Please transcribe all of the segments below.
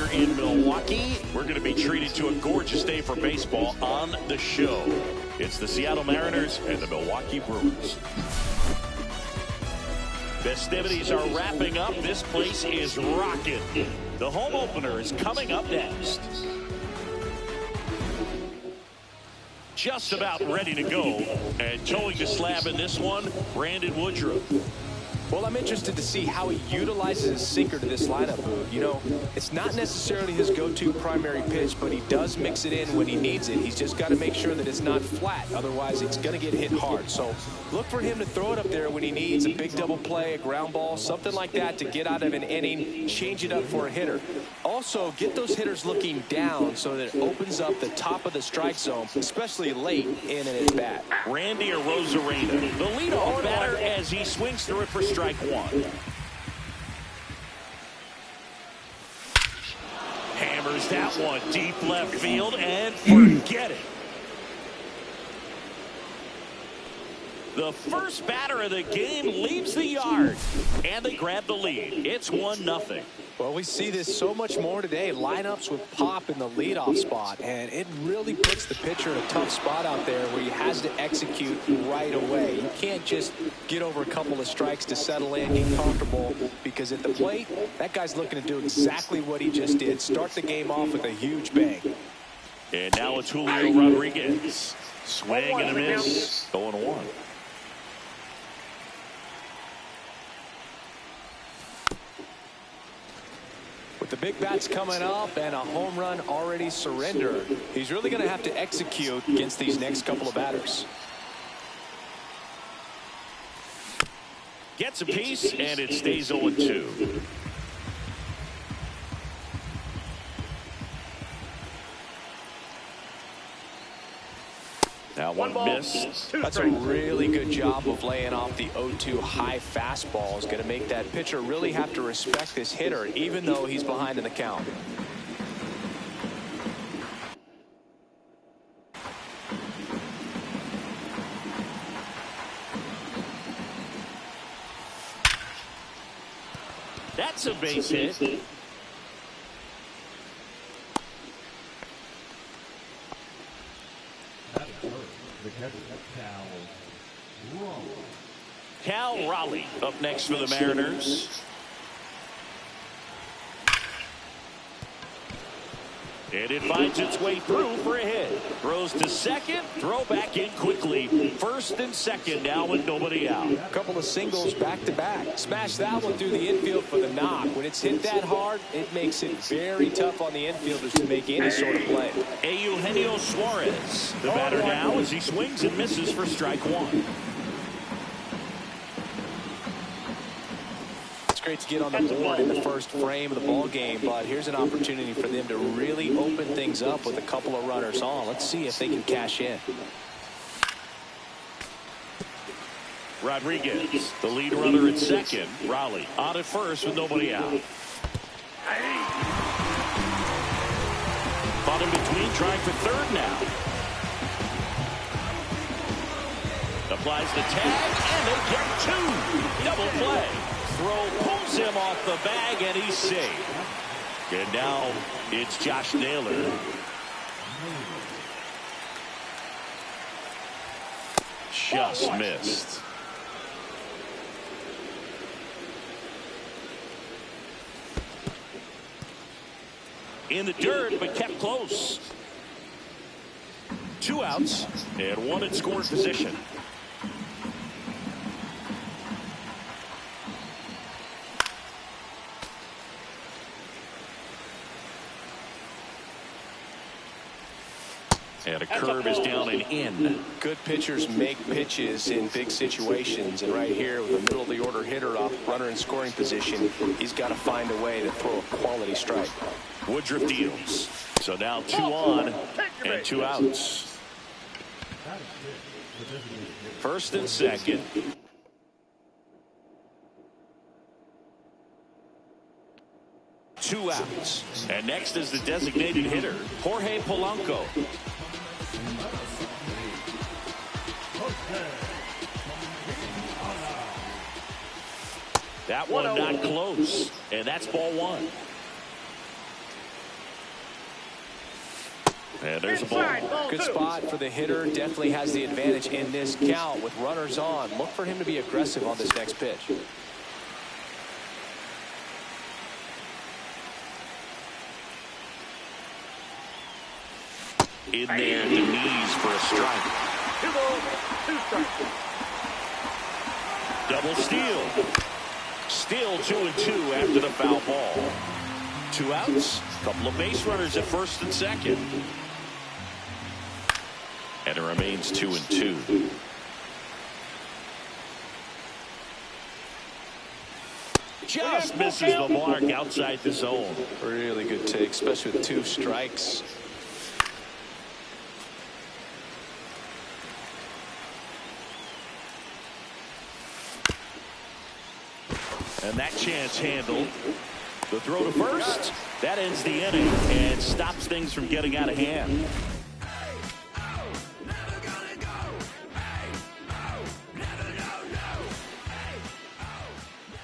here in Milwaukee. We're going to be treated to a gorgeous day for baseball on the show. It's the Seattle Mariners and the Milwaukee Brewers. Festivities are wrapping up. This place is rocking. The home opener is coming up next. Just about ready to go, and towing the slab in this one, Brandon Woodruff. Well, I'm interested to see how he utilizes his sinker to this lineup, Boog. You know, it's not necessarily his go-to primary pitch, but he does mix it in when he needs it. He's just got to make sure that it's not flat. Otherwise, it's going to get hit hard. So look for him to throw it up there when he needs a big double play, a ground ball, something like that to get out of an inning, change it up for a hitter. Also, get those hitters looking down so that it opens up the top of the strike zone, especially late in an at-bat. Randy Arozarena, the leadoff batter, as he swings through it for strike one. Hammers that one deep left field and forget it. The first batter of the game leaves the yard, and they grab the lead. It's 1-0. Well, we see this so much more today. Lineups with pop in the leadoff spot, and it really puts the pitcher in a tough spot out there where he has to execute right away. You can't just get over a couple of strikes to settle in, get comfortable, because at the plate, that guy's looking to do exactly what he just did. Start the game off with a huge bang. And now it's Julio Rodriguez. Swing and a miss. 0-1. With the big bats coming up and a home run already surrendered, he's really going to have to execute against these next couple of batters. Gets a piece, and it stays 0-2. Now one miss. That's a really good job of laying off the 0-2 high fastball. Is going to make that pitcher really have to respect this hitter, even though he's behind in the count. That's a base hit. Cal Raleigh up next for the Mariners. And it finds its way through for a hit. Throws to second. Throw back in quickly. First and second now with nobody out. A couple of singles back to back. Smash that one through the infield for the knock. When it's hit that hard, it makes it very tough on the infielders to make any sort of play. Eugenio Suarez, the batter now, as he swings and misses for strike one. Great to get on the board in the first frame of the ball game, but here's an opportunity for them to really open things up with a couple of runners on. Let's see if they can cash in. Rodriguez, the lead runner at second. Raleigh on at first with nobody out. Caught in between, trying for third now. Applies the tag, and they get two. Double play. Throw pulls him off the bag, and he's safe. And now it's Josh Naylor. Just missed. In the dirt, but kept close. 2 outs and 1 in scoring position. And a curve is down and in. Good pitchers make pitches in big situations, and right here with the middle of the order hitter up, runner in scoring position, he's got to find a way to throw a quality strike. Woodruff deals. So now 2 on and 2 outs. First and second. Two outs. And next is the designated hitter, Jorge Polanco. That one not close, and that's ball 1. And there's a ball. Good spot for the hitter. Definitely has the advantage in this count with runners on. Look for him to be aggressive on this next pitch. In there to knees for a strike. 2 balls, 2 strikes. Double steal. Still 2-2 after the foul ball. 2 outs. Couple of base runners at first and second. And it remains 2-2. Just misses the mark outside the zone. Really good take, especially with 2 strikes. And that chance handled. The throw to first. That ends the inning and stops things from getting out of hand.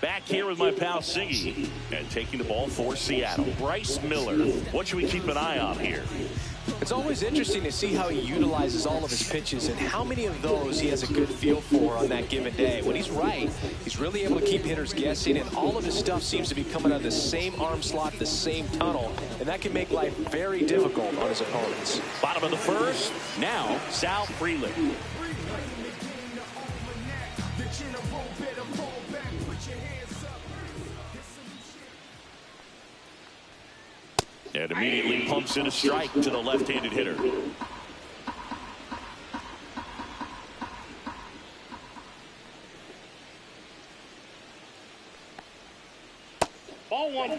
Back here with my pal Siggy, and taking the ball for Seattle. Bryce Miller. What should we keep an eye on here? It's always interesting to see how he utilizes all of his pitches and how many of those he has a good feel for on that given day. When he's right, he's really able to keep hitters guessing, and all of his stuff seems to be coming out of the same arm slot, the same tunnel, and that can make life very difficult on his opponents. Bottom of the first. Now, Sal Freeland. And immediately pumps in a strike to the left-handed hitter. Ball 1.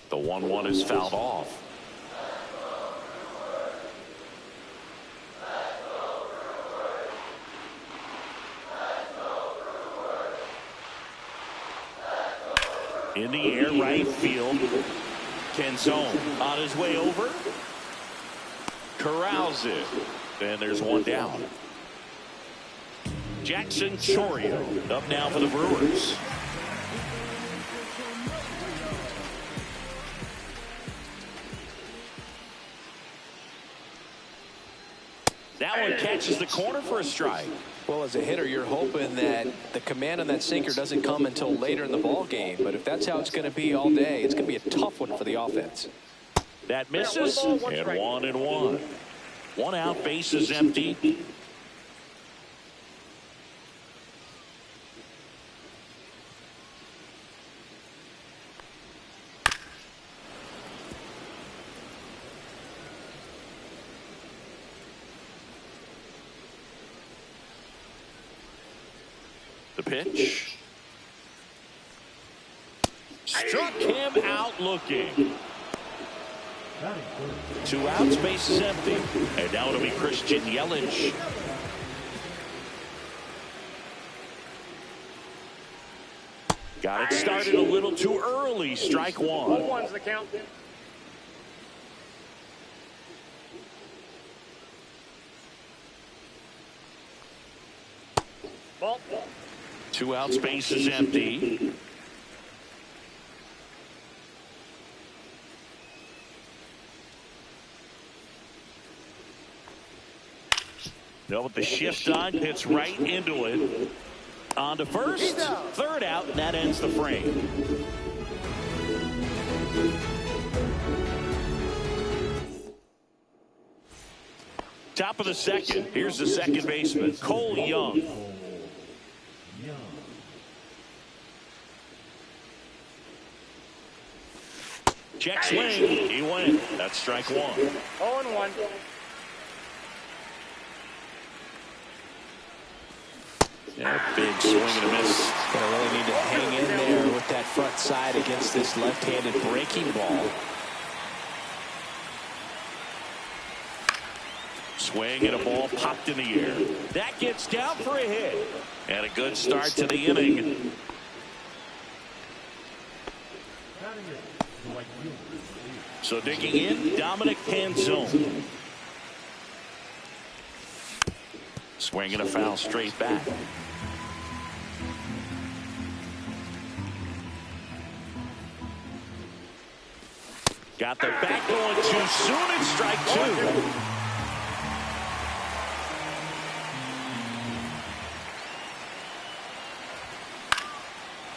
The 1-1 is fouled off. In the air, right field. Canzone on his way over. Corrals it. And there's one down. Jackson Chourio up now for the Brewers. That one catches the corner for a strike. Well, as a hitter, you're hoping that the command on that sinker doesn't come until later in the ball game. But if that's how it's going to be all day, it's going to be a tough one for the offense. That misses, and 1-1. 1 out, bases empty. The pitch. Struck him out looking. 2 outs, base is empty. And now it'll be Christian Yelich. Got it started a little too early. Strike 1. Ball 1's the count. Ball. 2 outs, base is empty. No, with the shift on, hits right into it. On to first, 3rd out, and that ends the frame. Top of the second. Here's the second baseman, Cole Young. Check swing. He went. That's strike 1. 0-1. Yeah, big swing and a miss. Gonna really need to hang in there with that front side against this left-handed breaking ball. Swing and a ball popped in the air. That gets down for a hit. And a good start to the inning. So digging in, Dominic Canzone. Swing and a foul straight back. Got the back going too soon. It's strike two.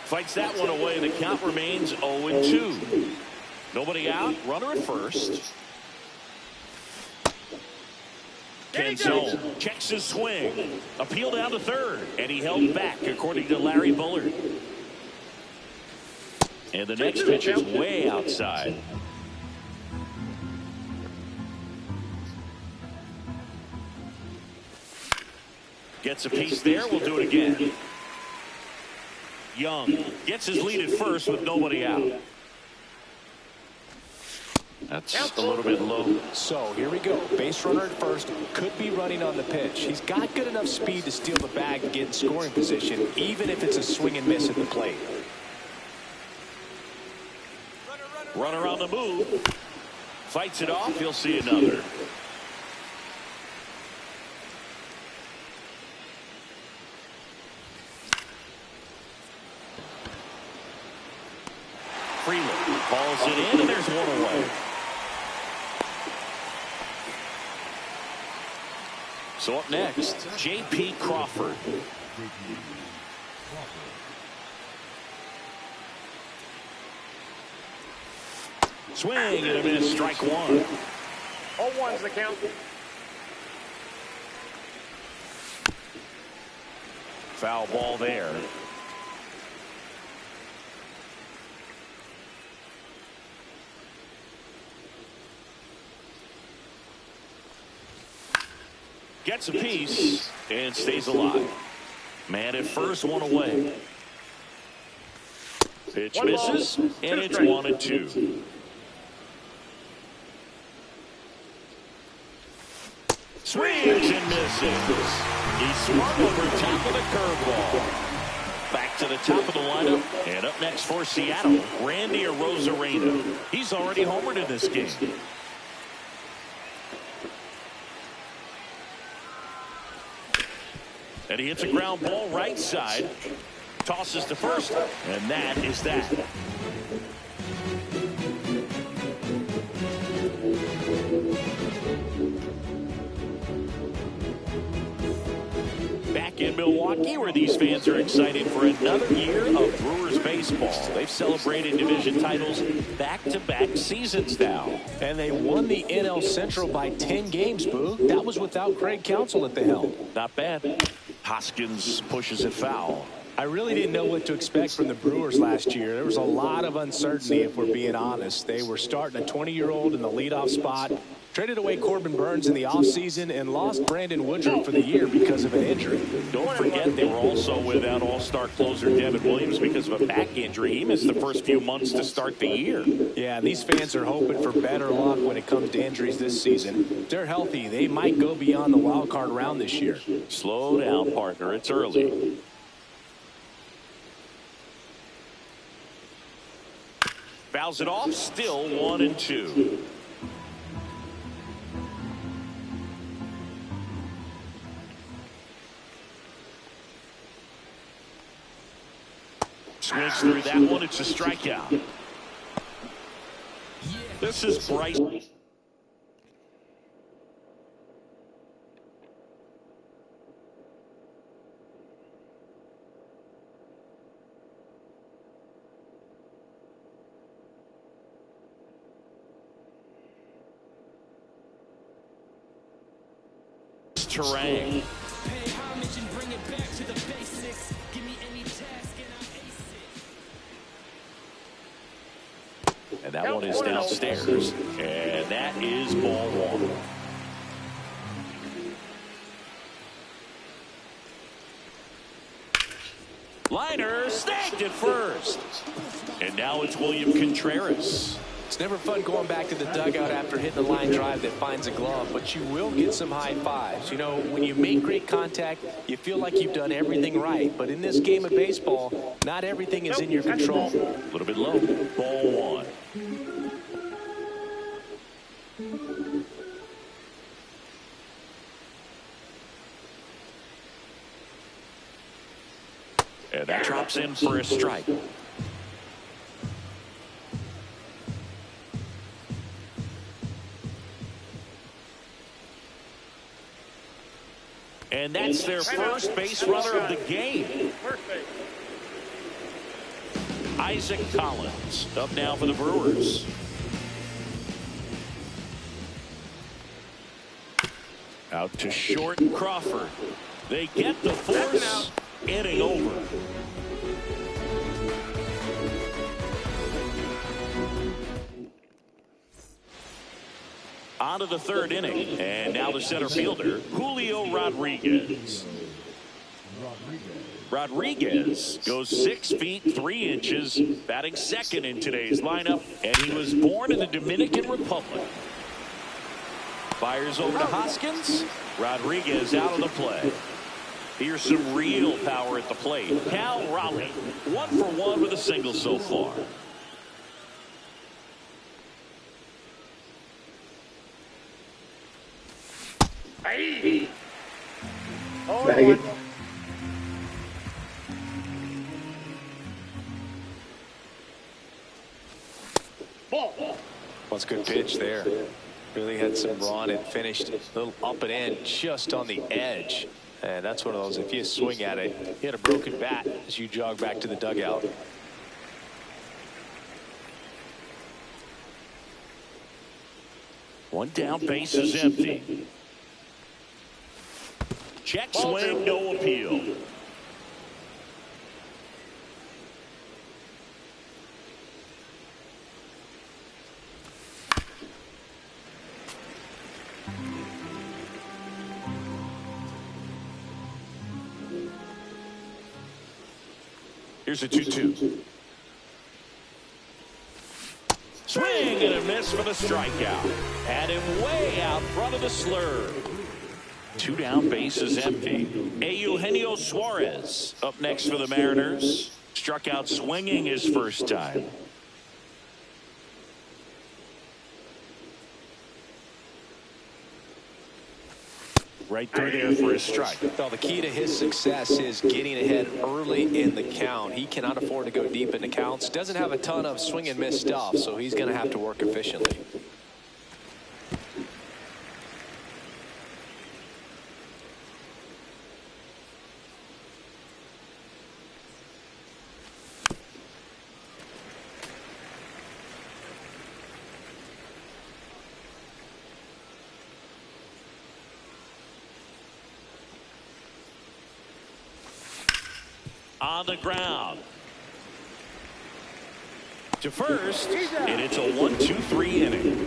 Fights that one away. The count remains 0-2. Nobody out. Runner at first. Canzone checks his swing. Appeal down to third. And he held back, according to Larry Bullard. And the next pitch is way outside. Gets a piece there. We'll do it again. Young gets his lead at first with nobody out. That's a little bit low. So here we go. Base runner at first. Could be running on the pitch. He's got good enough speed to steal the bag and get in scoring position, even if it's a swing and miss at the plate. Runner on the move. Fights it off. He'll see another. Freeland calls it in, and there's one away. So up next, J.P. Crawford. Swing and a miss, strike one. 0-1's the count. Foul ball there. Gets a piece and stays alive. Man at first, one away. Pitch misses, and it's 1-2. Swings and misses. He swung over top of the curveball. Back to the top of the lineup. And up next for Seattle, Randy Arozarena. He's already homered in this game. And he hits a ground ball right side. Tosses to first. And that is that. Back in Milwaukee, where these fans are excited for another year of Brewers baseball. They've celebrated division titles back-to-back seasons now. And they won the NL Central by 10 games, Boo. That was without Craig Counsell at the helm. Not bad. Hoskins pushes it foul. I really didn't know what to expect from the Brewers last year. There was a lot of uncertainty, if we're being honest. They were starting a 20-year-old in the leadoff spot, traded away Corbin Burns in the offseason, and lost Brandon Woodruff for the year because of an injury. Don't forget they were also without all-star closer Devin Williams because of a back injury. He missed the first few months to start the year. Yeah, these fans are hoping for better luck when it comes to injuries this season. If they're healthy, they might go beyond the wild card round this year. Slow down, partner. It's early. Fouls it off. Still 1-2. Swings through that one. It's a strikeout. This is Bryce. Terrain. And that one is downstairs. And that is ball one. Liner snagged at first. And now it's William Contreras. It's never fun going back to the dugout after hitting a line drive that finds a glove, but you will get some high fives. You know, when you make great contact, you feel like you've done everything right. But in this game of baseball, not everything is in your control. A little bit low. Ball one. And that drops in for a strike. gets their first base runner of the game. First base. Isaac Collins up now for the Brewers. Out to short, Crawford. They get the force. Inning over. On to the third inning. And now the center fielder, Julio Rodriguez. Rodriguez goes 6 feet 3 inches, batting second in today's lineup, and he was born in the Dominican Republic. Fires over to Hoskins. Rodriguez out of the play. Here's some real power at the plate. Cal Raleigh, 1 for 1 with a single so far. Hey. Bag it. Ball. That's a good pitch there. Really had some run and finished a little up and in just on the edge. And that's one of those, if you swing at it, you hit a broken bat as you jog back to the dugout. One down, base is empty. Check swing, no appeal. Here's a 2-2. Swing and a miss for the strikeout. Had him way out front of the slur. 2 down, base is empty. Eugenio Suarez up next for the Mariners. Struck out swinging his first time. Right through there for a strike. Well, the key to his success is getting ahead early in the count. He cannot afford to go deep into counts. Doesn't have a ton of swing and miss stuff, so he's going to have to work efficiently. On the ground to first, and it's a 1-2-3 inning.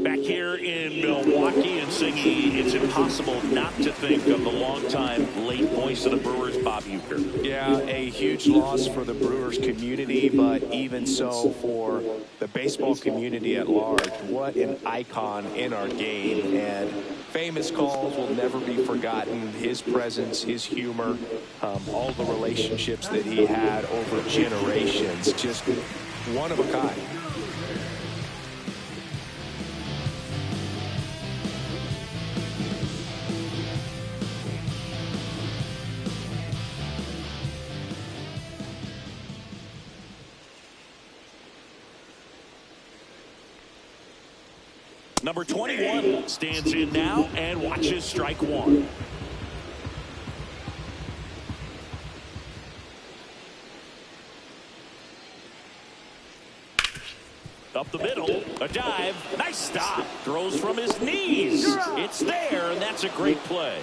Back here in Milwaukee and Singy, it's impossible not to think of the longtime late voice of the Brewers, Bob Uecker. Yeah, a huge loss for the Brewers community, but even so for the baseball community at large. What an icon in our game, and famous calls will never be forgotten. His presence, his humor, all the relationships that he had over generations, just one of a kind. Number 21 stands in now and watches strike one. Up the middle, a dive, nice stop. Throws from his knees. It's there, and that's a great play.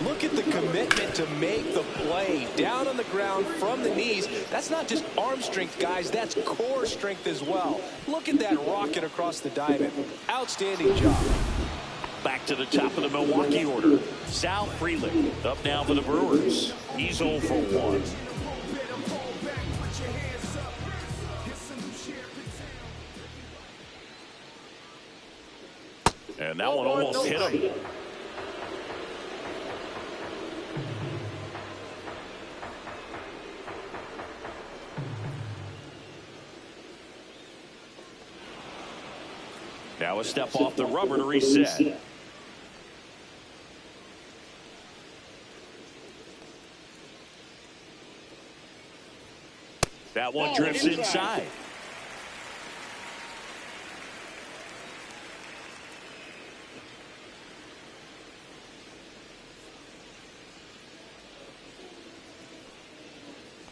Look at the commitment to make the play down on the ground from the knees. That's not just arm strength, guys. That's core strength as well. Look at that rocket across the diamond. Outstanding job. Back to the top of the Milwaukee order. Sal Frelick up now for the Brewers. He's 0 for 1. And that one almost hit him. Now a step off the rubber to reset. That one drifts inside.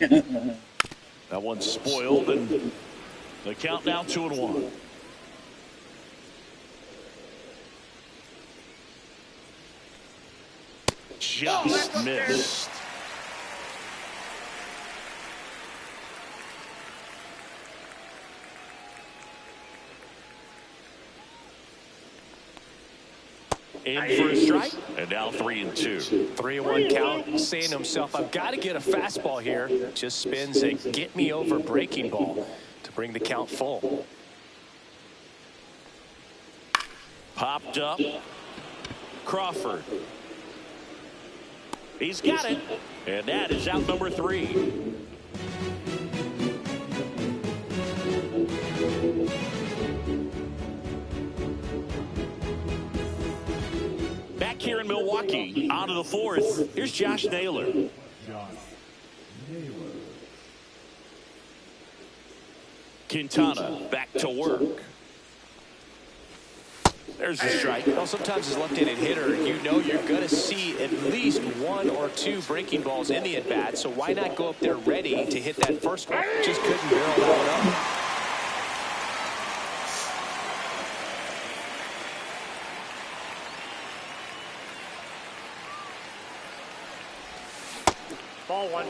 That one's spoiled, and the count now 2-1. Just missed. In for a strike, and now 3-2. 3-1 count, saying to himself, I've got to get a fastball here. Just spins a get-me-over breaking ball to bring the count full. Popped up. Crawford. He's got it, and that is out number 3. Back here in Milwaukee, on to the 4th. Here's Josh Naylor. Quintana back to work. There's the strike. Well, sometimes as a left-handed hitter, you know you're going to see at least 1 or 2 breaking balls in the at-bat, so why not go up there ready to hit that first one? Just couldn't barrel that one up. Ball 1.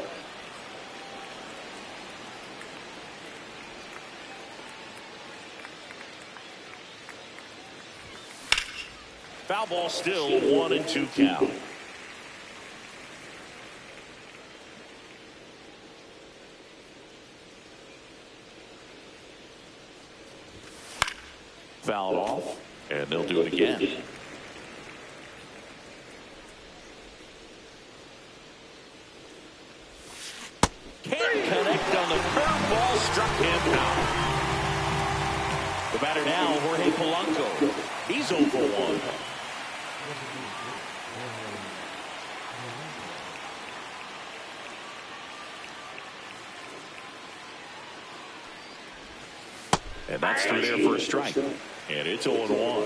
Foul ball, still 1-2 count. Fouled off, and they'll do it again. Can't connect on the curveball, struck him out. The batter now, Jorge Polanco. He's 0 for 1. And that's through there for a strike. And it's 0-1.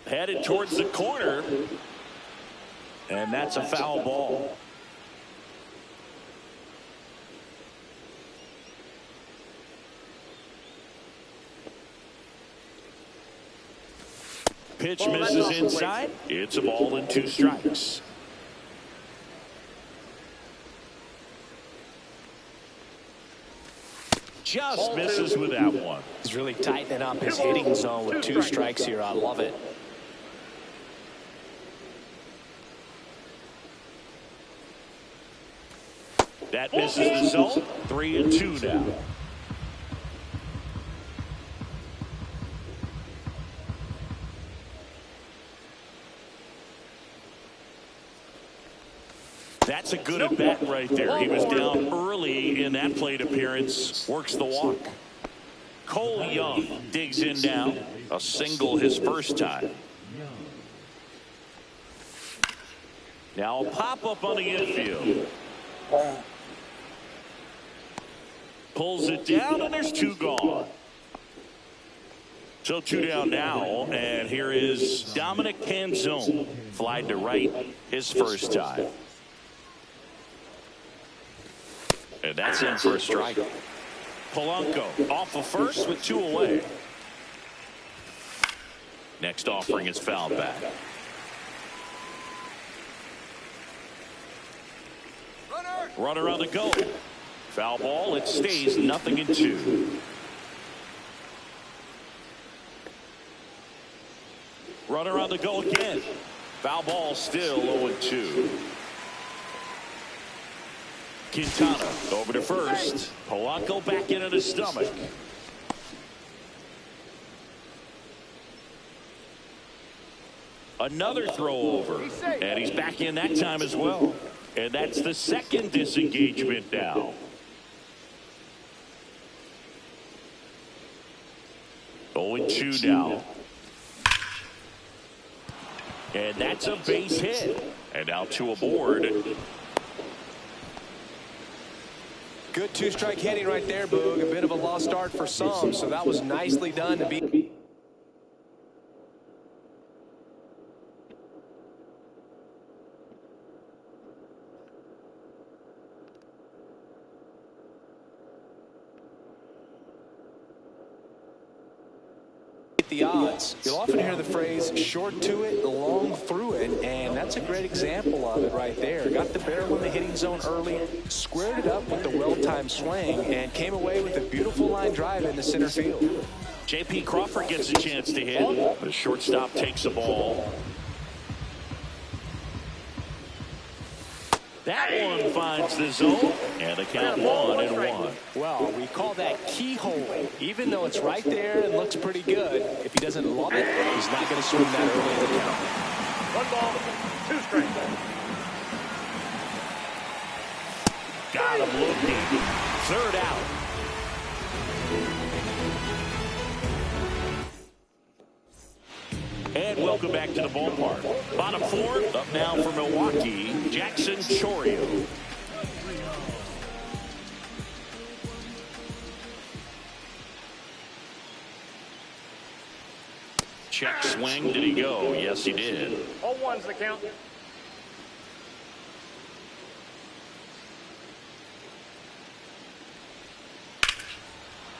Headed towards the corner. And that's a foul ball. Pitch misses inside. It's a ball and 2 strikes. Just misses with that one. He's really tightening up his hitting zone with 2 strikes here. I love it. That misses the zone. 3-2 now. That's a good at bat right there. He was down early in that plate appearance. Works the walk. Cole Young digs in now. A single his first time. Now a pop up on the infield. Pulls it down, and there's 2 gone. So 2 down now, and here is Dominic Canzone. Flied to right his first time. And that's in for a strike. Polanco off of first with 2 away. Next offering is fouled back. Runner on the go. Foul ball. It stays 0-2. Runner on the go again. Foul ball, still 0-2. Quintana over to first. Polanco back into the stomach. Another throw over. And he's back in that time as well. And that's the second disengagement now. Oh, and 2 now. And that's a base hit. And now 2 aboard. Good 2-strike hitting right there, Boog. A bit of a lost start for some, so that was nicely done to be. with the odds. You'll often hear the phrase, short to it, long through it, and that's a great example of it right there. Got the barrel in the hitting zone early, squared it up with the well-timed swing, and came away with a beautiful line drive into center field. J.P. Crawford gets a chance to hit. The shortstop takes the ball. That one finds the zone, and the count 1-1. Well, we call that keyhole. Even though it's right there and looks pretty good, if he doesn't love it, he's not going to swing that early in the count. 1 ball, 2 strikes. Got him looking. Third out. And welcome back to the ballpark. Bottom fourth, up now for Milwaukee, Jackson Chourio. Check swing. Did he go? Yes, he did. 0-1's the count.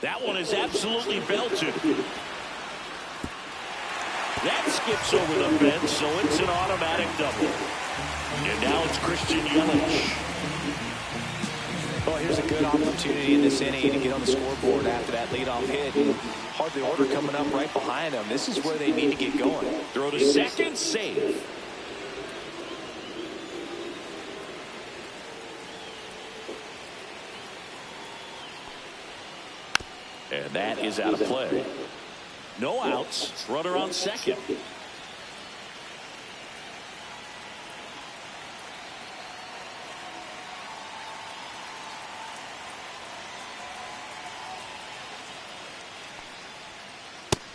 That one is absolutely belted. That skips over the fence, so it's an automatic double. And now it's Christian Yelich. Well, here's a good opportunity in this inning to get on the scoreboard after that leadoff hit. And hardly order coming up right behind them. This is where they need to get going. Throw to second, safe. And that is out of play. No outs. Runner on second.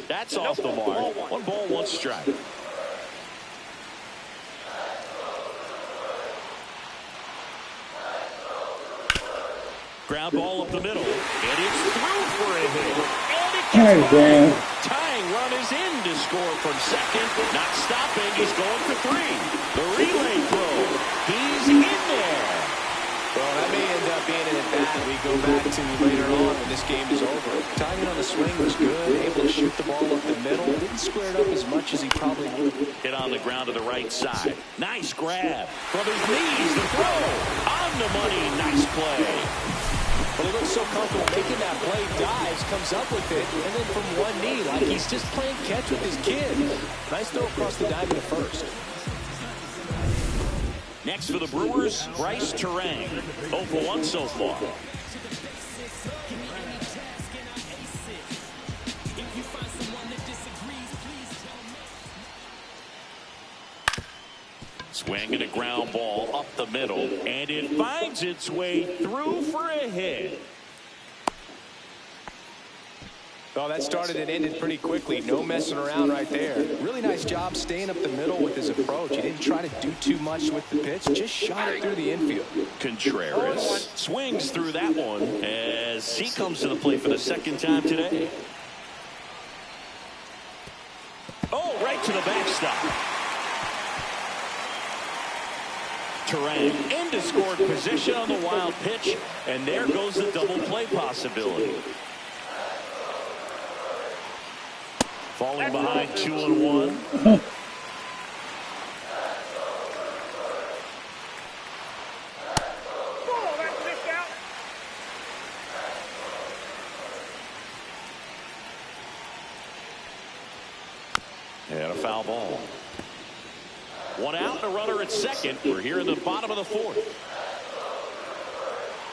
That's off the mark. 1 ball, 1 strike. Ground ball up the middle. And it's through for a hit. And it gets by. Tying run is in to score from second. Not stopping. He's going for 3. The relay throw. He's in there. Well, that may end up being an at-bat we go back to later on when this game is over. Timing on the swing was good. Able to shoot the ball up the middle. Didn't square it up as much as he probably would. Hit on the ground to the right side. Nice grab. From his knees, the throw. On the money. Nice play. Well, he looks so comfortable making that play, dives, comes up with it, and then from one knee, like he's just playing catch with his kid. Nice throw across the diamond to first. Next for the Brewers, Bryce Terang. 0 for 1 so far. Swing and a ground ball up the middle, and it finds its way through for a hit. Oh, that started and ended pretty quickly. No messing around right there. Really nice job staying up the middle with his approach. He didn't try to do too much with the pitch, just shot it through the infield. Contreras swings through that one as he comes to the plate for the second time today. Oh, right to the backstop. Terang into scored position on the wild pitch, and there goes the double play possibility. Falling behind 2-1. And a foul ball. 1 out and a runner at second. We're here in the bottom of the 4th.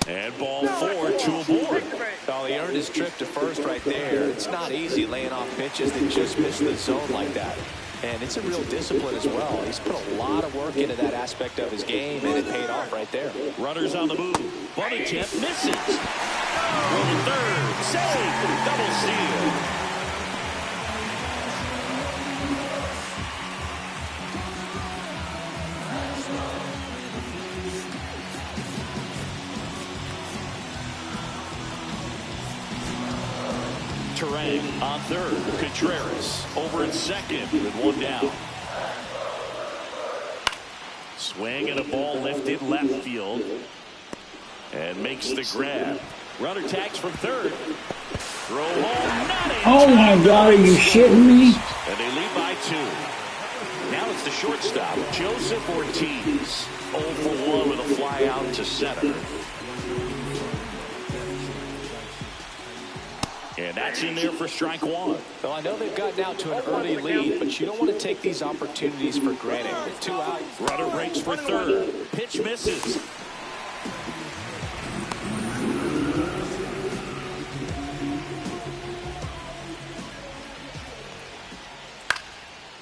And ball 4, 2 aboard. Oh, he earned his trip to first right there. It's not easy laying off pitches that just miss the zone like that. And it's a real discipline as well. He's put a lot of work into that aspect of his game, and it paid off right there. Runners on the move. Bunt attempt misses. Throw to third. Safe. Double steal. Terang on third. Contreras over at second with 1 down. Swing and a ball lifted left field. And makes the grab. Runner tags from third. Throw home, not in Oh my time. God, are you shitting me? And they lead by 2. Now it's the shortstop, Joseph Ortiz. 0 for 1 with a fly out to center. And that's in there for strike 1. Well, I know they've gotten out to an early lead, but you don't want to take these opportunities for granted. With 2 out. Runner breaks for third. Pitch misses.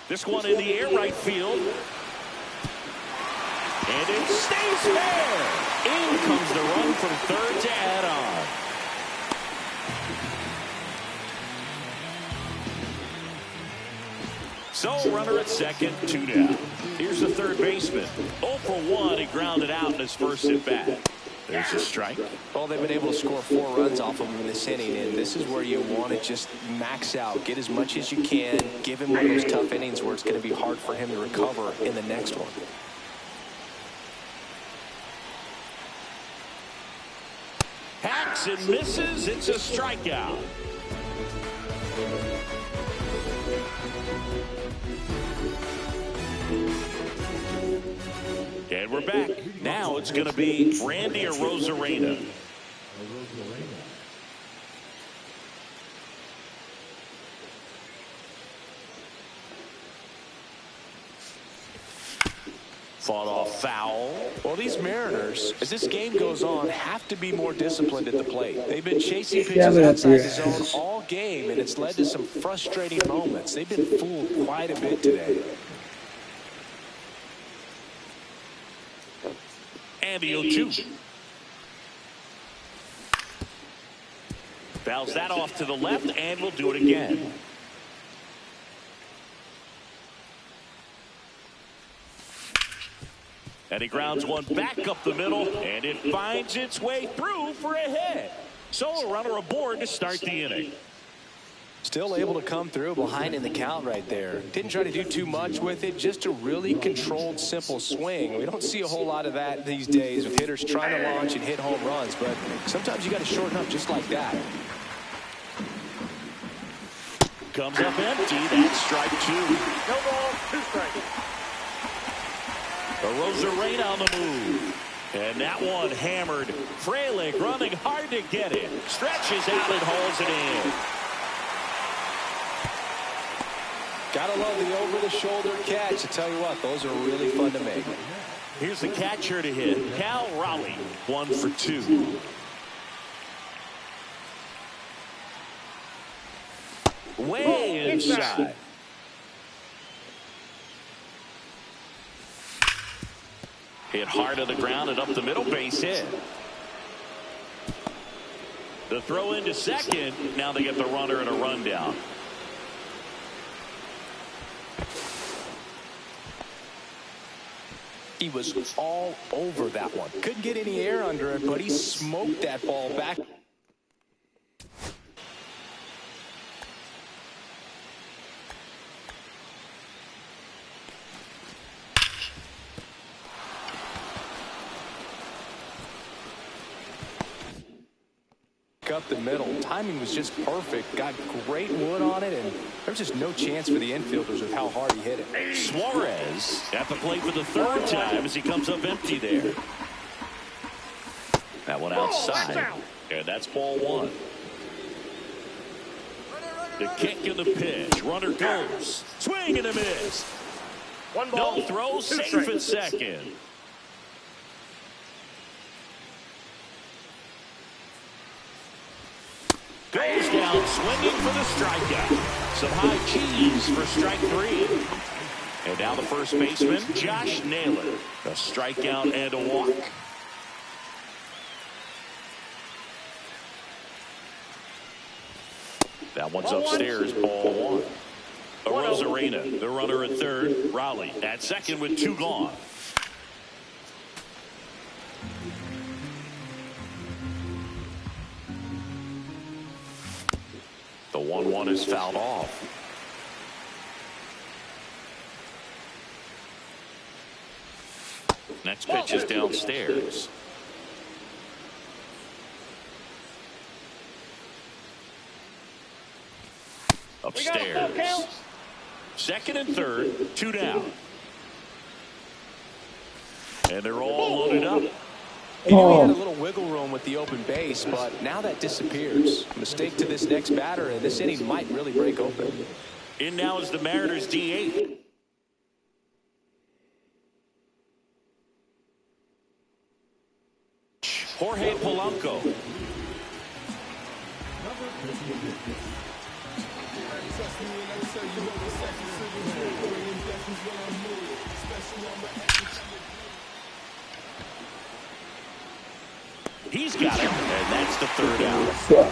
This one in the air right field. And it stays fair. In comes the run from third to add on. So runner at second, 2 down. Here's the third baseman. 0 for 1. He grounded out in his first at bat. There's a strike. Well, they've been able to score 4 runs off of him in this inning, and this is where you want to just max out, get as much as you can, give him one of those tough innings where it's going to be hard for him to recover in the next one. Hacks and misses. It's a strikeout. And we're back. Now it's going to be Randy Arozarena. Fought off foul. Well, these Mariners, as this game goes on, have to be more disciplined at the plate. They've been chasing pitches outside the zone all game, and it's led to some frustrating moments. They've been fooled quite a bit today. And the 0-2. Fouls that off to the left, and we'll do it again. And he grounds one back up the middle, and it finds its way through for a hit. So a runner aboard to start the inning. Still able to come through behind in the count right there. Didn't try to do too much with it, just a really controlled, simple swing. We don't see a whole lot of that these days with hitters trying to launch and hit home runs, but sometimes you got to shorten up just like that. Comes up empty. That's strike 2. No ball, 2 strikes. Arozarena on the move. And that one hammered. Frelick running hard to get it. Stretches out and hauls it in. Gotta love the over-the-shoulder catch. I tell you what, those are really fun to make. Here's the catcher to hit. Cal Raleigh, 1 for 2. Way inside. Hit hard to the ground and up the middle, base hit. The throw into second. Now they get the runner and a rundown. He was all over that one. Couldn't get any air under it, but he smoked that ball back. Up the middle. Timing was just perfect. Got great wood on it, and there's just no chance for the infielders with how hard he hit it. Suarez at the plate for the third time as he comes up empty there. That one outside, and that's ball 1. The kick and the pitch. Runner goes. Swing and a miss. 1 ball, No throw, 2 safe strikes. at second. Goes down swinging for the strikeout. Some high cheese for strike 3. And now the first baseman, Josh Naylor. A strikeout and a walk. That one's upstairs, ball 1. Arozarena, the runner at third. Raleigh at second with 2 gone. The 1-1 is fouled off. Next pitch is downstairs. upstairs. Second and third, 2 down. And they're all loaded up. He knew he had a little wiggle room with the open base, but now that disappears. Mistake to this next batter, and this inning might really break open. In now is the Mariners D8. Jorge Polanco. He's got it, and that's the 3rd out.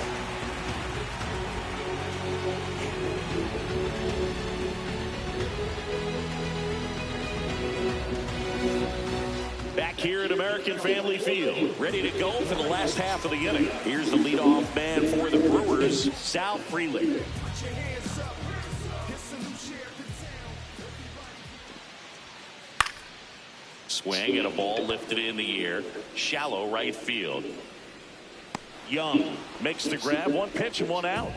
Back here at American Family Field, ready to go for the last half of the inning. Here's the leadoff man for the Brewers, Sal Freely. Swing and a ball lifted in the air, shallow right field. Young makes the grab, 1 pitch and 1 out.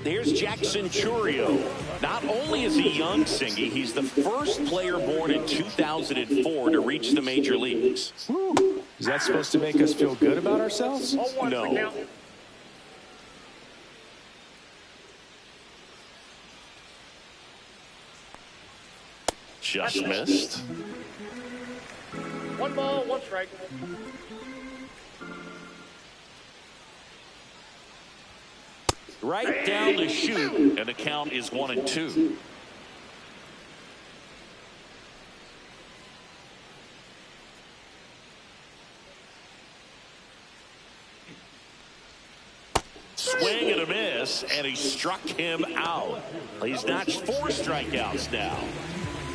Here's Jackson Chourio. Not only is he young, Singy, he's the first player born in 2004 to reach the major leagues. Whew. Is that supposed to make us feel good about ourselves? No. Just missed. 1 ball, 1 strike. Right down the chute, and the count is 1-2. Swing and a miss, and he struck him out. He's notched 4 strikeouts now.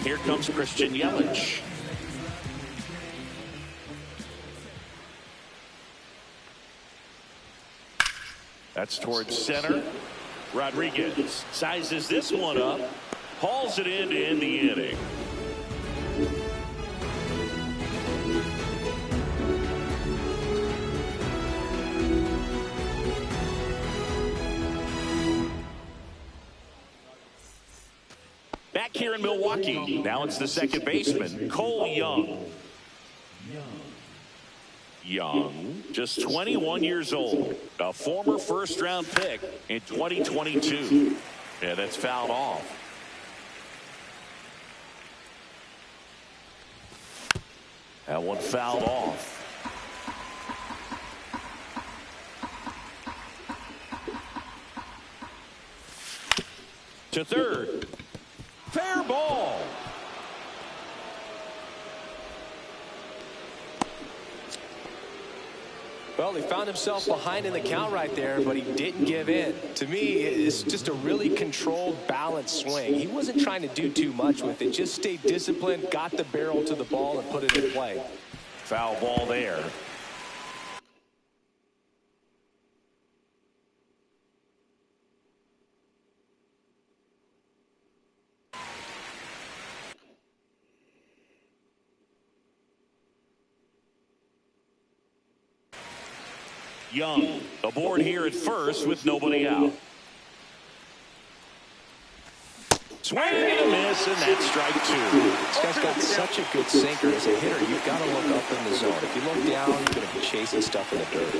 Here comes Christian Yelich. That's towards center. Rodriguez sizes this one up, hauls it in to end the inning. Back here in Milwaukee, now it's the second baseman, Cole Young. Young, just 21 years old, a former first-round pick in 2022. Yeah, that's fouled off. That one fouled off. To third. Fair ball. Well, he found himself behind in the count right there, but he didn't give in. To me, it's just a really controlled, balanced swing. He wasn't trying to do too much with it. Just stayed disciplined, got the barrel to the ball, and put it in play. Foul ball there. Young aboard here at first with nobody out. Swing and a miss, and that's strike 2. This guy's got such a good sinker. As a hitter, you've got to look up in the zone. If you look down, you're going to be chasing stuff in the dirt.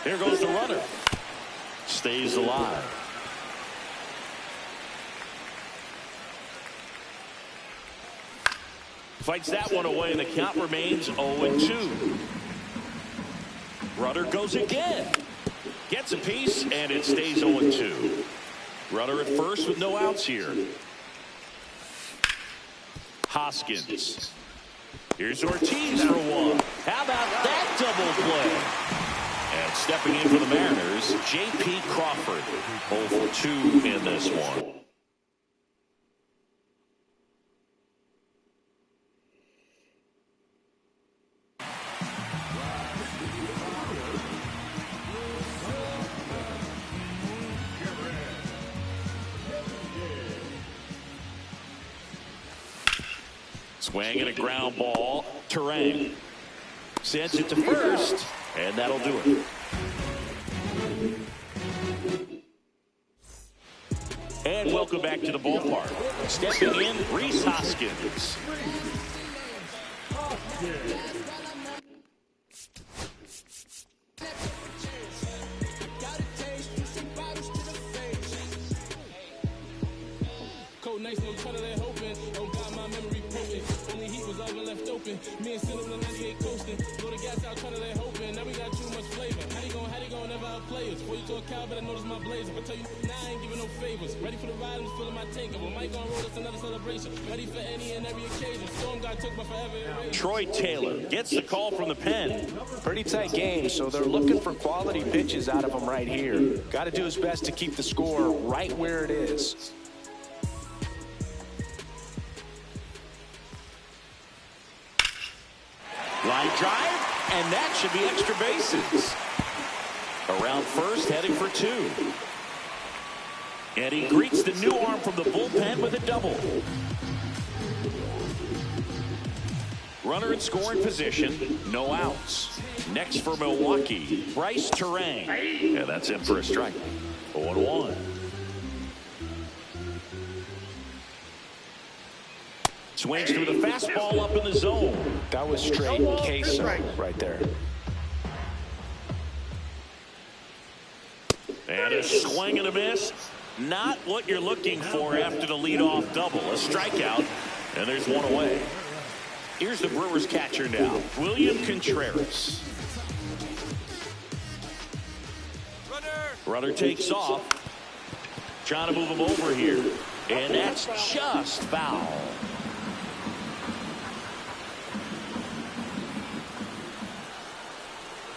There goes the runner. Stays alive. Fights that one away, and the count remains 0-2. Runner goes again. Gets a piece, and it stays 0-2. Runner at first with no outs here. Hoskins. Here's Ortiz for 1. How about that double play? And stepping in for the Mariners, J.P. Crawford. 0-2 in this one. Swing and a ground ball. Terang sends it to first, and that'll do it. And welcome back to the ballpark. Stepping in, Rhys Hoskins. Nice, no try to let hope in. Oh God, my memory potent. Only heat was oven left open. Me and Cinnamon on 98 coasting. Blow the gas out, try to let hope in. Now we got too much flavor. How they gon' never outplay us? Before you to a cow, better notice my blazer. If I tell you now, I ain't giving no favors. Ready for the ride, I'm just filling my tank up. When Mike on road, that's another celebration. Ready for any and every occasion. Storm got took, but forever erased. Troy Taylor gets the call from the pen. Pretty tight game, so they're looking for quality pitches out of him right here. Got to do his best to keep the score right where it is. Line drive, and that should be extra bases. Around first, heading for two. And he greets the new arm from the bullpen with a double. Runner in scoring position, no outs. Next for Milwaukee, Bryce Terang. Yeah, that's in for a strike. 0-1. Swings through the fastball up in the zone. That was straight queso right there. And a swing and a miss. Not what you're looking for after the leadoff double. A strikeout, and there's one away. Here's the Brewers catcher now, William Contreras. Runner takes off. Trying to move him over here. And that's just foul.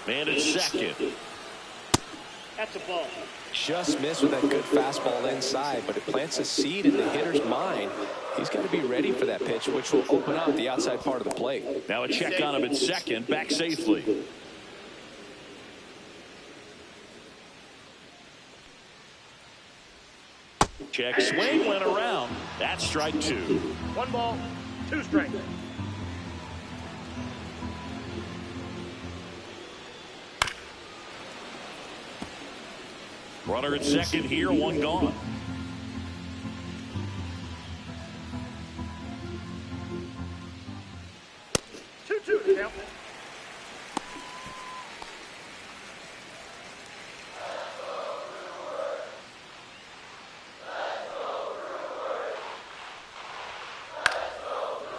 Man at second. That's a ball. Just missed with that good fastball inside, but it plants a seed in the hitter's mind. He's got to be ready for that pitch, which will open up the outside part of the plate. Now a check on him at second, back safely. Check swing, went around. That's strike two. 1 ball, 2 strikes. Runner at second here, one gone. Two count.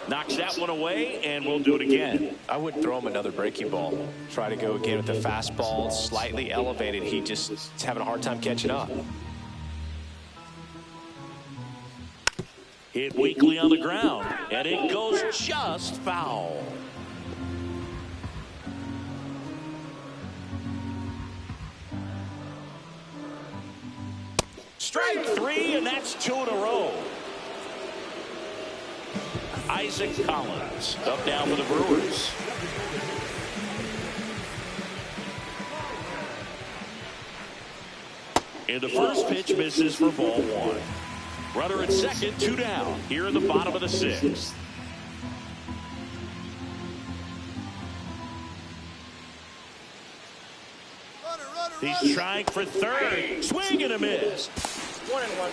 Knocks that one away, and we'll do it again. I wouldn't throw him another breaking ball. Try to go again with the fastball, slightly elevated. He just is having a hard time catching up. Hit weakly on the ground, and it goes just foul. Strike three, and that's 2 in a row. Isaac Collins up now for the Brewers. And the first pitch misses for ball one. Runner at second, 2 down here in the bottom of the 6th. He's trying for third. Swing and a miss. 1-1.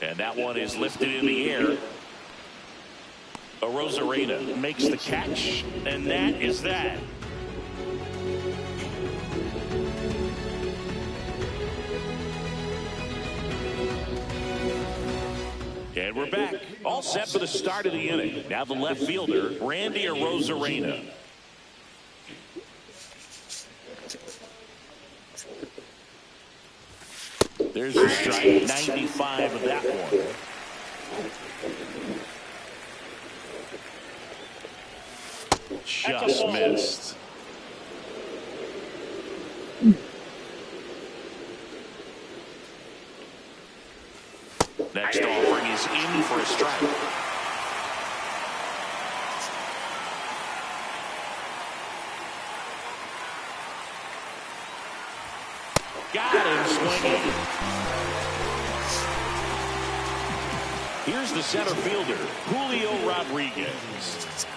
And that one is lifted in the air. Rosarena makes the catch, and that is that. And we're back. All set for the start of the inning. Now the left fielder, Randy Rosarena. There's a strike, 95 of that one. Just missed. Next offering is in for a strike. Got him swinging. Here's the center fielder, Julio Rodriguez.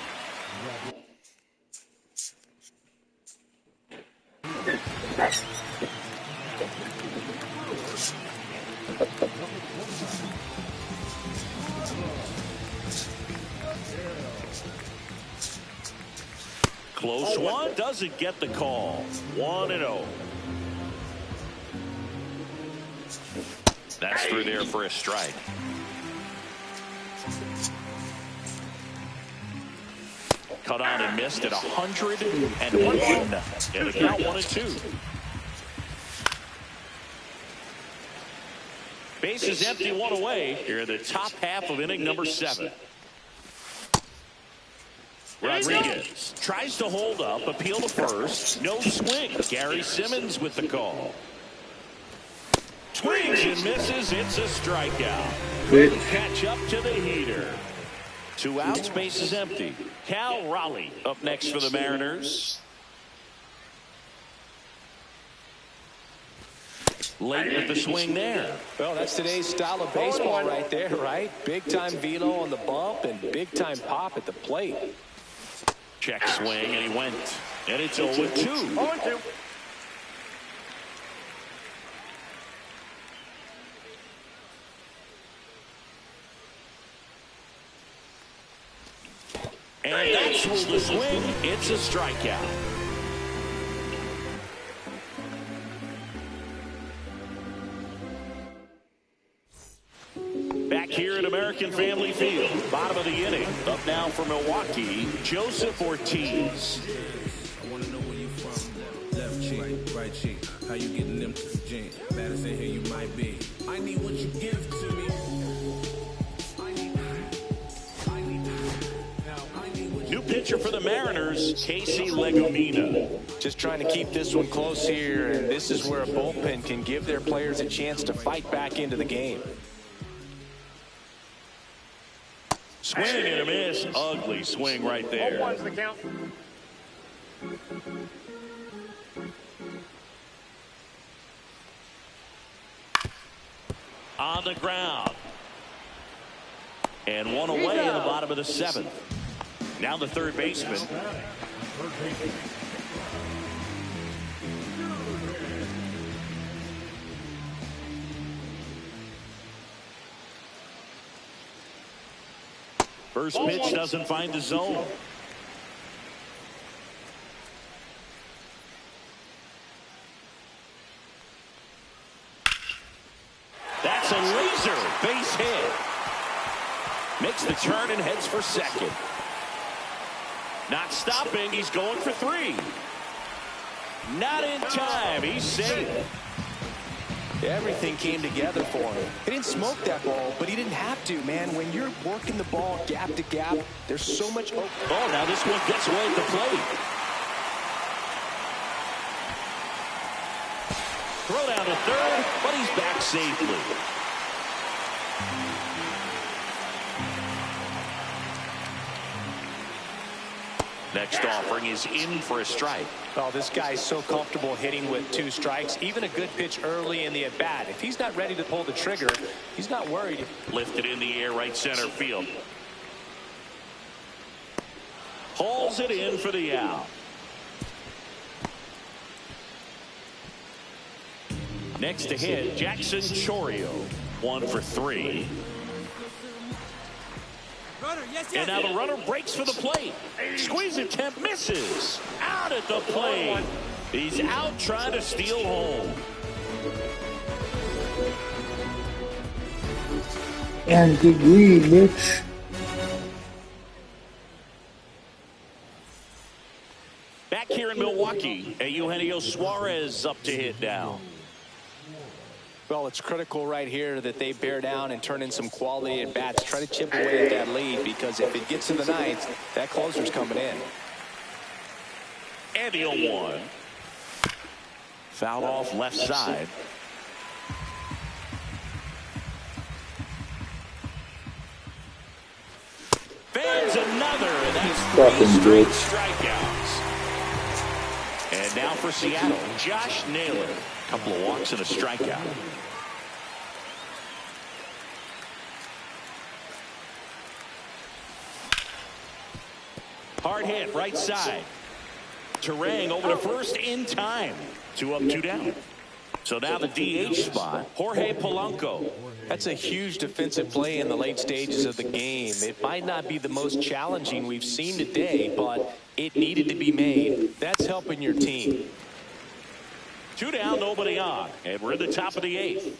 Close one, doesn't get the call. 1-0. That's through there for a strike. Cut on and missed at 101. And the count 1-2. Bases empty, one away here in the top half of inning number 7. Rodriguez tries to hold up, appeal to first. No swing. Gary Simmons with the call. Swings and misses. It's a strikeout. Couldn't catch up to the heater. 2 outs, bases empty. Cal Raleigh up next for the Mariners. Late with the swing there. Well, that's today's style of baseball right there, right? Big-time velo on the bump and big-time pop at the plate. Check swing, and he went. And it's 0-2. 0-2. And that's the swing. It's a strikeout. Back here at American Family Field, bottom of the inning. Up now for Milwaukee, Joseph Ortiz. I want to know where you from. Left cheek, right cheek. How you getting them to the gym? Baddest in here you might be. I need what you give to me. New pitcher for the Mariners, Casey Legumina. Just trying to keep this one close here, and this is where a bullpen can give their players a chance to fight back into the game. Swing and a miss. Ugly swing right there. 0-1's the count. On the ground. And one away in the bottom of the 7th. Now the third baseman. First pitch doesn't find the zone. That's a laser base hit. Makes the turn and heads for second. Not stopping. He's going for 3. Not in time. He's safe. Everything came together for him. He didn't smoke that ball, but he didn't have to, man. When you're working the ball gap to gap, there's so much open. Oh, now this one gets away at the plate. Throw down to third, but he's back safely. Next offering is in for a strike. Oh, this guy's so comfortable hitting with 2 strikes. Even a good pitch early in the at-bat. If he's not ready to pull the trigger, he's not worried. Lifted in the air, right center field. Hauls it in for the out. Next to hit, Jackson Chorio. 1 for 3. And now the runner breaks for the plate. Squeeze attempt misses. Out at the plate. He's out trying to steal home. And good read, Mitch. Back here in Milwaukee, Eugenio Suarez up to hit now. Well, it's critical right here that they bear down and turn in some quality at bats. Try to chip away at that lead, because if it gets to the 9th, that closer's coming in. And the 0-1. Fouled off left side. Fans another, and that's 3 straight strikeouts. And now for Seattle, Josh Naylor. Couple of walks and a strikeout. Hard hit right side. Terang over to first in time. 2 up, 2 down. So now the DH spot, Jorge Polanco. That's a huge defensive play in the late stages of the game. It might not be the most challenging we've seen today, but it needed to be made. That's helping your team. 2 down, nobody on. And we're in the top of the 8th.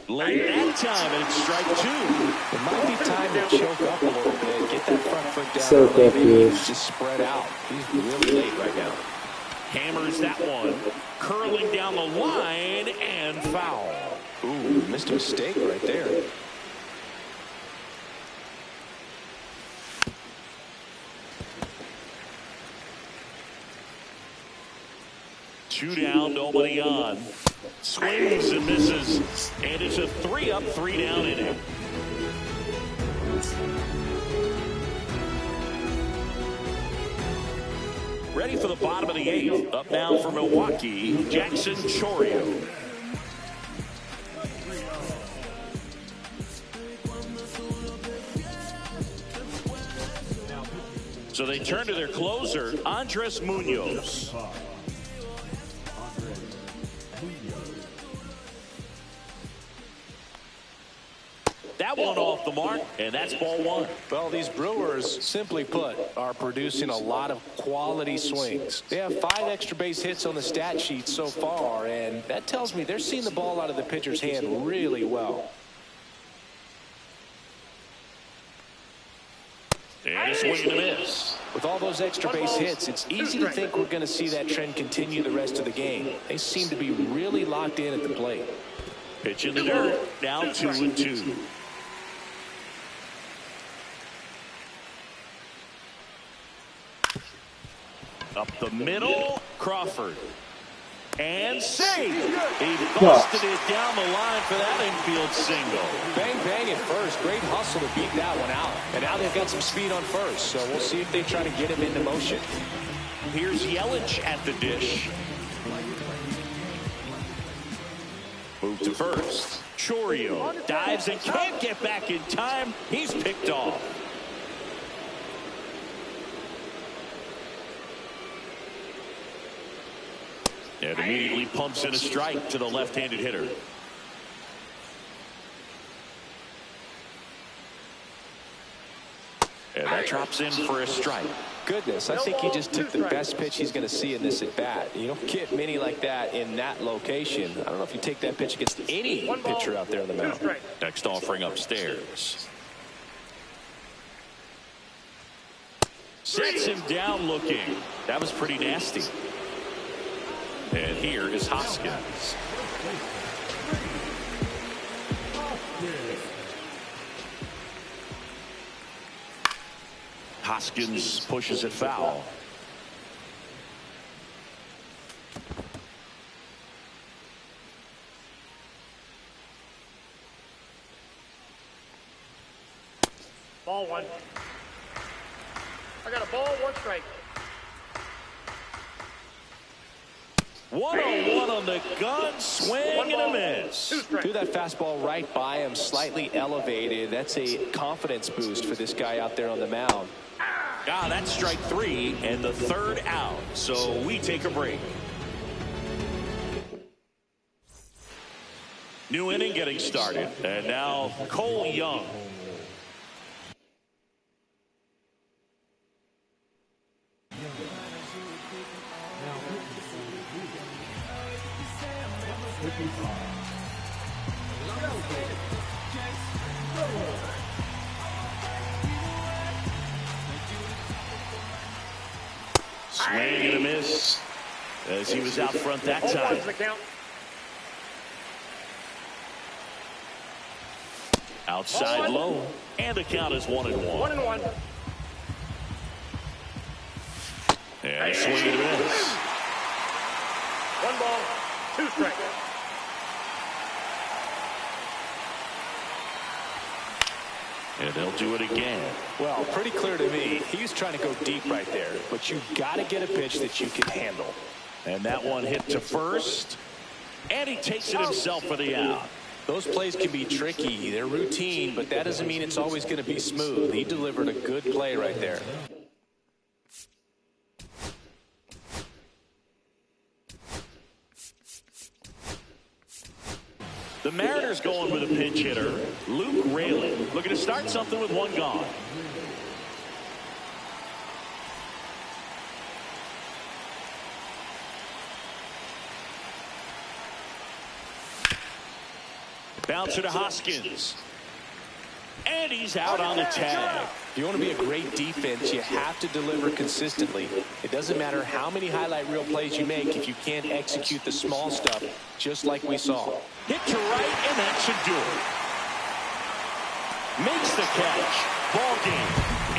Late that time, and it's strike 2. It might be time to choke up a little bit. Get that front foot down. Choke up, Maybe yes. just spread out. He's really late right now. Hammers that one. Curling down the line and foul. Ooh, missed a mistake right there. Two down, nobody on. Swings and misses. And it's a 3 up, 3 down inning. Ready for the bottom of the 8th. Up now for Milwaukee, Jackson Chourio. So they turn to their closer, Andres Munoz. That one off the mark, and that's ball 1. Well, these Brewers, simply put, are producing a lot of quality swings. They have 5 extra base hits on the stat sheet so far, and that tells me they're seeing the ball out of the pitcher's hand really well. And a swing and a miss. With all those extra base hits, it's easy to think we're going to see that trend continue the rest of the game. They seem to be really locked in at the plate. Pitch in the dirt, now 2-2. Up the middle, Crawford. And saved. He busted it down the line for that infield single. Bang, bang at first. Great hustle to beat that one out. And now they've got some speed on first, so we'll see if they try to get him into motion. Here's Yelich at the dish. Move to first. Chourio dives and can't get back in time. He's picked off. And immediately pumps in a strike to the left-handed hitter. And that drops in for a strike. Goodness, I think he just took the best pitch he's going to see in this at-bat. You don't get many like that in that location. I don't know if you take that pitch against any pitcher out there on the mound. Next offering upstairs. Sets him down looking. That was pretty nasty. And here is Hoskins. Hoskins pushes it foul. Ball 1. I got a ball, 1 strike. 1-on-1 on the gun, swing and a miss. Threw that fastball right by him, slightly elevated. That's a confidence boost for this guy out there on the mound. Ah, that's strike 3 and the 3rd out. So we take a break. New inning getting started. And now Cole Young. Swing and a miss as he was out front that time. Outside low, and the count is 1-1. 1-1. And a swing and a miss. 1 ball, 2 strikes. And they'll do it again. Well, pretty clear to me. He was trying to go deep right there, but you've got to get a pitch that you can handle. And that one hit to first. And he takes it himself for the out. Those plays can be tricky. They're routine, but that doesn't mean it's always going to be smooth. He delivered a good play right there. The Mariners going with a pinch hitter, Luke Raley, looking to start something with one gone. Bouncer to Hoskins. And he's out on the tag. If you want to be a great defense, you have to deliver consistently. It doesn't matter how many highlight reel plays you make if you can't execute the small stuff, just like we saw. Hit to right, and that should do it. Makes the catch. Ball game.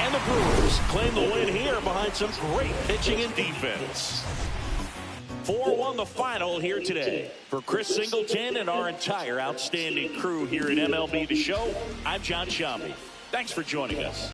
And the Brewers claim the win here behind some great pitching and defense. 4-1 the final here today. For Chris Singleton and our entire outstanding crew here at MLB The Show, I'm John Shambi. Thanks for joining us.